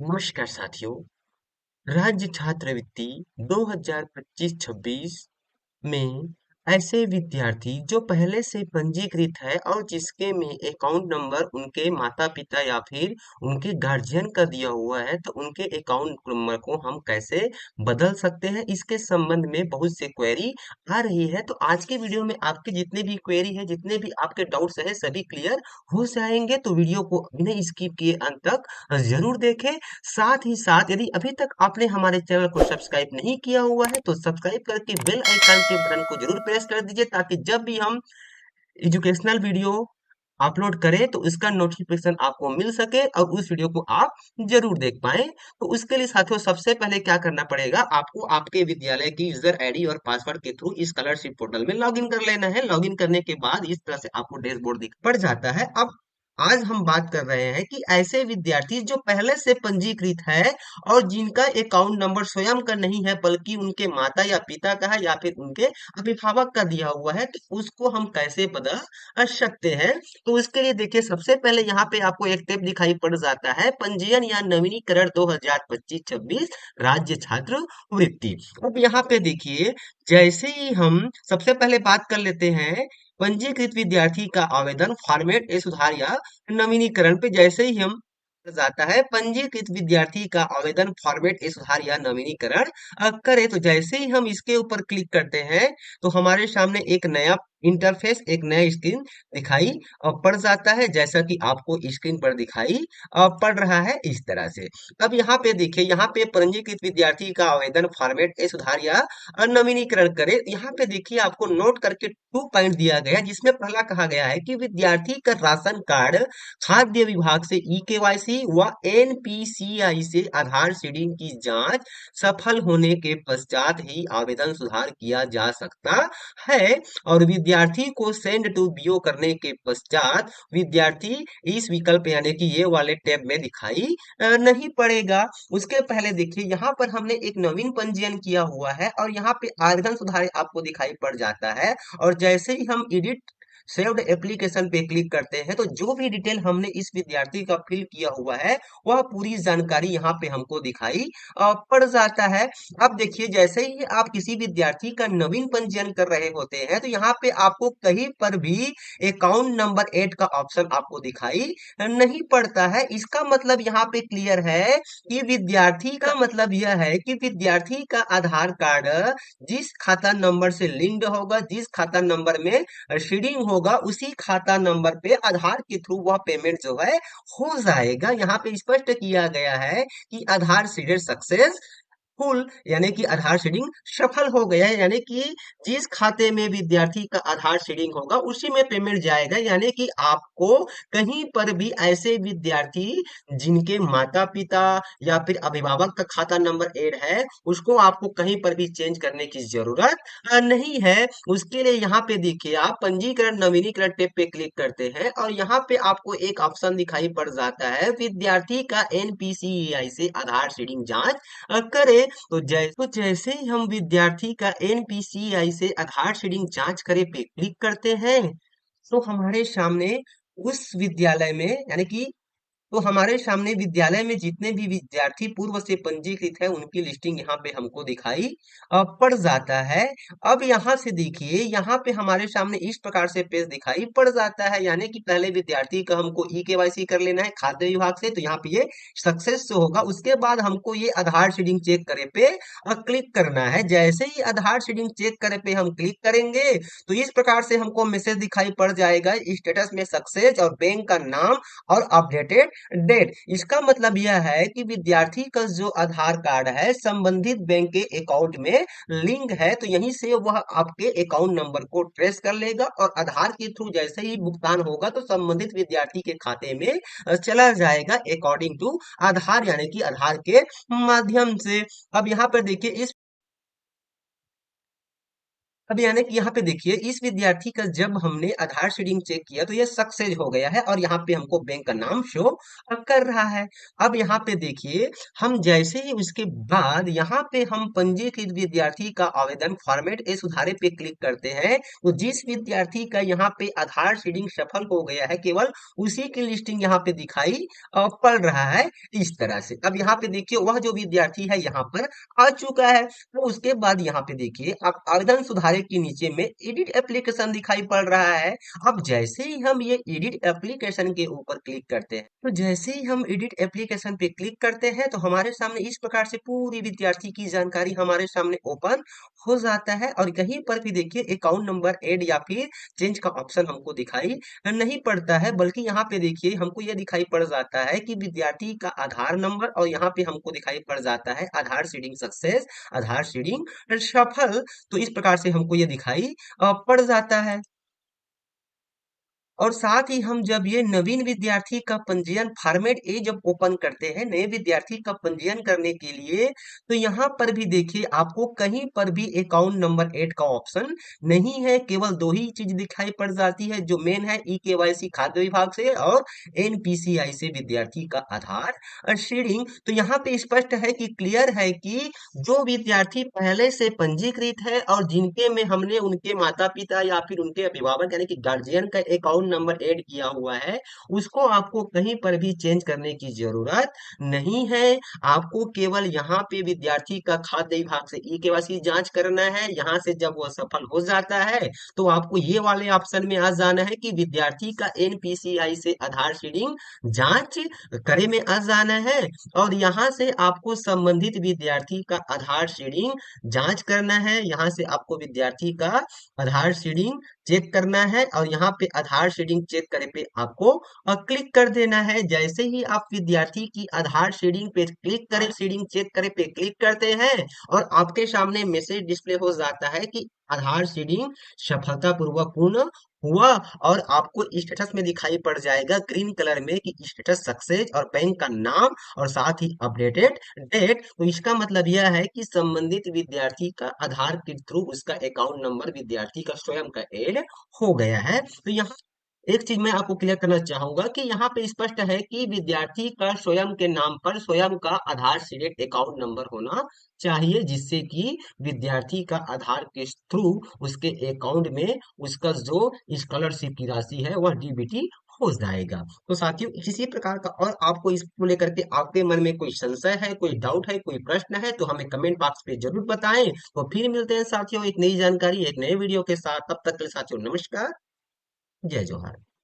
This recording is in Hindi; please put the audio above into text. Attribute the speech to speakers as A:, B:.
A: नमस्कार साथियों। राज्य छात्रवृत्ति 2025-26 में ऐसे विद्यार्थी जो पहले से पंजीकृत है और जिसके में अकाउंट नंबर उनके माता पिता या फिर उनके गार्जियन का दिया हुआ है, तो उनके अकाउंट नंबर को हम कैसे बदल सकते हैं, इसके संबंध में बहुत से क्वेरी आ रही है। तो आज के वीडियो में आपके जितने भी क्वेरी है, जितने भी आपके डाउट्स है, सभी क्लियर हो जाएंगे। तो वीडियो को बिना स्किप किए अंत तक जरूर देखें। साथ ही साथ यदि अभी तक आपने हमारे चैनल को सब्सक्राइब नहीं किया हुआ है, तो सब्सक्राइब करके बेल आइकन के बटन को जरूर प्रेस कर दीजिए, ताकि जब भी हम एजुकेशनल वीडियो अपलोड करें तो इसका नोटिफिकेशन आपको मिल सके और उस वीडियो को आप जरूर देख पाए। तो उसके लिए साथियों, सबसे पहले क्या करना पड़ेगा, आपको आपके विद्यालय की यूजर आईडी और पासवर्ड के थ्रू स्कॉलरशिप पोर्टल में लॉगिन कर लेना है। लॉगिन करने के बाद इस तरह से आपको डैशबोर्ड दिख पड़ जाता है। अब आज हम बात कर रहे हैं कि ऐसे विद्यार्थी जो पहले से पंजीकृत है और जिनका अकाउंट नंबर स्वयं का नहीं है, बल्कि उनके माता या पिता का है या फिर उनके अभिभावक का दिया हुआ है, तो उसको हम कैसे बदल सकते हैं। तो उसके लिए देखिए, सबसे पहले यहाँ पे आपको एक टैब दिखाई पड़ जाता है, पंजीयन या नवीनीकरण 2025-26 राज्य छात्रवृत्ति। अब यहाँ पे देखिए, जैसे ही हम सबसे पहले बात कर लेते हैं पंजीकृत विद्यार्थी का आवेदन फॉर्मेट ए सुधार या नवीनीकरण पे। जैसे ही हम जाता है पंजीकृत विद्यार्थी का आवेदन फॉर्मेट ए सुधार या नवीनीकरण करें, तो जैसे ही हम इसके ऊपर क्लिक करते हैं, तो हमारे सामने एक नया इंटरफेस, एक नया स्क्रीन दिखाई पड़ जाता है, जैसा कि आपको स्क्रीन पर दिखाई पड़ रहा है इस तरह से। अब यहाँ पे देखिए, यहाँ पे पंजीकृत विद्यार्थी का आवेदन फॉर्मेट ए सुधार या नवीनीकरण करे। यहाँ पे देखिए, आपको नोट करके 2 पॉइंट दिया गया है, जिसमें पहला कहा गया है कि विद्यार्थी का राशन कार्ड खाद्य विभाग से ई-केवाईसी व एनपीसीआई से आधार सीडिंग की जांच सफल होने के पश्चात ही आवेदन सुधार किया जा सकता है। और विद्यार्थी को सेंड टू बीओ करने के पश्चात विद्यार्थी इस विकल्प यानी कि ये वाले टैब में दिखाई नहीं पड़ेगा। उसके पहले देखिए, यहाँ पर हमने एक नवीन पंजीयन किया हुआ है और यहाँ पे आवेदन सुधार आपको दिखाई पड़ जाता है। और जैसे ही हम एडिट सेव्ड एप्लीकेशन पे क्लिक करते हैं, तो जो भी डिटेल हमने इस विद्यार्थी का फिल किया हुआ है, वह पूरी जानकारी यहाँ पे हमको दिखाई पड़ जाता है। अब देखिए, जैसे ही आप किसी विद्यार्थी का नवीन पंजीयन कर रहे होते हैं, तो यहाँ पे आपको कहीं पर भी अकाउंट नंबर ऐड का ऑप्शन आपको दिखाई नहीं पड़ता है। इसका मतलब यहाँ पे क्लियर है कि विद्यार्थी का मतलब यह है कि विद्यार्थी का आधार कार्ड जिस खाता नंबर से लिंक्ड होगा, जिस खाता नंबर में शीडिंग होगा, उसी खाता नंबर पे आधार के थ्रू वह पेमेंट जो है हो जाएगा। यहाँ पे स्पष्ट किया गया है कि आधार सीडेड सक्सेस फुल, यानी कि आधार सीडिंग सफल हो गया है, यानी कि जिस खाते में विद्यार्थी का आधार सीडिंग होगा उसी में पेमेंट जाएगा। यानी कि आपको कहीं पर भी ऐसे विद्यार्थी जिनके माता पिता या फिर अभिभावक का खाता नंबर ऐड है, उसको आपको कहीं पर भी चेंज करने की जरूरत नहीं है। उसके लिए यहाँ पे देखिए, आप पंजीकरण नवीनीकरण टैब पे क्लिक करते हैं और यहाँ पे आपको एक ऑप्शन दिखाई पड़ जाता है, विद्यार्थी का एनपीसीआई से आधार सीडिंग जांच करे। तो जैसे ही हम विद्यार्थी का एनपीसीआई से आधार सीडिंग जांच करे पे क्लिक करते हैं, तो हमारे सामने उस विद्यालय में, यानी कि तो हमारे सामने विद्यालय में जितने भी विद्यार्थी पूर्व से पंजीकृत है, उनकी लिस्टिंग यहाँ पे हमको दिखाई पड़ जाता है। अब यहाँ से देखिए, यहाँ पे हमारे सामने इस प्रकार से पेज दिखाई पड़ जाता है, यानी कि पहले विद्यार्थी का हमको ई केवाईसी कर लेना है खाद्य विभाग से, तो यहाँ पे ये सक्सेस से होगा। उसके बाद हमको ये आधार सीडिंग चेक करे पे क्लिक करना है। जैसे ही आधार सीडिंग चेक करे पे हम क्लिक करेंगे, तो इस प्रकार से हमको मैसेज दिखाई पड़ जाएगा, स्टेटस में सक्सेस और बैंक का नाम और अपडेटेड डेट। इसका मतलब यह है कि विद्यार्थी का जो आधार कार्ड है संबंधित बैंक के अकाउंट में लिंक है, तो यहीं से वह आपके अकाउंट नंबर को ट्रेस कर लेगा और आधार के थ्रू जैसे ही भुगतान होगा, तो संबंधित विद्यार्थी के खाते में चला जाएगा अकॉर्डिंग टू आधार, यानी कि आधार के माध्यम से। अब यहाँ पर देखिए, इस अब यानी कि यहाँ पे देखिए इस विद्यार्थी का जब हमने आधार सीडिंग चेक किया तो ये सक्सेस हो गया है और यहाँ पे हमको बैंक का नाम शो कर रहा है। अब यहाँ पे देखिए हम जैसे ही उसके बाद यहाँ पे हम पंजीकृत विद्यार्थी का आवेदन फॉर्मेट ए सुधारे पे क्लिक करते हैं तो जिस विद्यार्थी का यहाँ पे आधार सीडिंग सफल हो गया है केवल उसी की लिस्टिंग यहाँ पे दिखाई पड़ रहा है इस तरह से। अब यहाँ पे देखिए वह जो विद्यार्थी है यहाँ पर आ चुका है। तो उसके बाद यहाँ पे देखिए आप आवेदन सुधारे के नीचे में एडिट एप्लीकेशन दिखाई पड़ रहा है। अब जैसे ही हम ये एडिट एप्लीकेशन के ऊपर क्लिक करते हैं तो जैसे ही हम एडिट एप्लीकेशन पे क्लिक करते हैं तो हमारे सामने इस प्रकार से पूरी विद्यार्थी की जानकारी हमारे सामने ओपन हो जाता है और कहीं पर भी देखिए अकाउंट नंबर ऐड या फिर चेंज का ऑप्शन हमको दिखाई नहीं पड़ता है, बल्कि यहाँ पे देखिए हमको ये दिखाई पड़ जाता है कि विद्यार्थी का आधार नंबर और यहाँ पे हमको दिखाई पड़ जाता है आधार सीडिंग सक्सेस, आधार सीडिंग सफल। तो इस प्रकार से हमको ये दिखाई पड़ जाता है। और साथ ही हम जब ये नवीन विद्यार्थी का पंजीयन फॉर्मेट ए जब ओपन करते हैं नए विद्यार्थी का पंजीयन करने के लिए तो यहाँ पर भी देखिए आपको कहीं पर भी अकाउंट नंबर ऐड का ऑप्शन नहीं है। केवल दो ही चीज दिखाई पड़ जाती है जो मेन है ई केवाईसी खाद्य विभाग से और एनपीसीआई से विद्यार्थी का आधार सीडिंग। तो यहाँ पे स्पष्ट है कि क्लियर है कि जो विद्यार्थी पहले से पंजीकृत है और जिनके में हमने उनके माता पिता या फिर उनके अभिभावक यानी कि गार्जियन का अकाउंट नंबर ऐड किया हुआ है उसको आपको कहीं पर भी चेंज करने की जरूरत नहीं है। आपको केवल यहाँ पे विद्यार्थी का खाद्य विभाग से ई केवाईसी जांच करना है। यहाँ से जब वह सफल हो जाता है तो आपको ये वाले ऑप्शन में आ जाना है कि विद्यार्थी का एनपीसीआई से आधार सीडिंग जांच करे में आ जाना है और यहाँ से आपको संबंधित विद्यार्थी का आधार सीडिंग जांच करना है। यहाँ से आपको विद्यार्थी का आधार सीडिंग चेक करना है और यहाँ पे आधार सीडिंग चेक करे पे आपको क्लिक कर देना है। जैसे ही आप विद्यार्थी की आधार सीडिंग पे क्लिक करें सीडिंग चेक करे पे क्लिक करते हैं और आपके सामने मैसेज डिस्प्ले हो जाता है कि आधार सीडिंग सफलतापूर्वक पूर्ण हुआ और आपको स्टेटस में दिखाई पड़ जाएगा ग्रीन कलर में कि स्टेटस सक्सेस और बैंक का नाम और साथ ही अपडेटेड डेट। तो इसका मतलब यह है कि संबंधित विद्यार्थी का आधार के थ्रू उसका अकाउंट नंबर विद्यार्थी का स्वयं का ऐड हो गया है। तो यहाँ एक चीज मैं आपको क्लियर करना चाहूंगा कि यहाँ पे स्पष्ट है कि विद्यार्थी का स्वयं के नाम पर स्वयं का आधार सीडेड अकाउंट नंबर होना चाहिए जिससे कि विद्यार्थी का आधार के थ्रू उसके अकाउंट में उसका जो स्कॉलरशिप की राशि है वह डीबीटी हो जाएगा। तो साथियों किसी प्रकार का और आपको इसको लेकर के आपके मन में कोई संशय है कोई डाउट है कोई प्रश्न है तो हमें कमेंट बॉक्स पे जरूर बताएं। तो फिर मिलते हैं साथियों एक नई जानकारी एक नए वीडियो के साथ। तब तक के लिए साथियों नमस्कार, जय जोहार।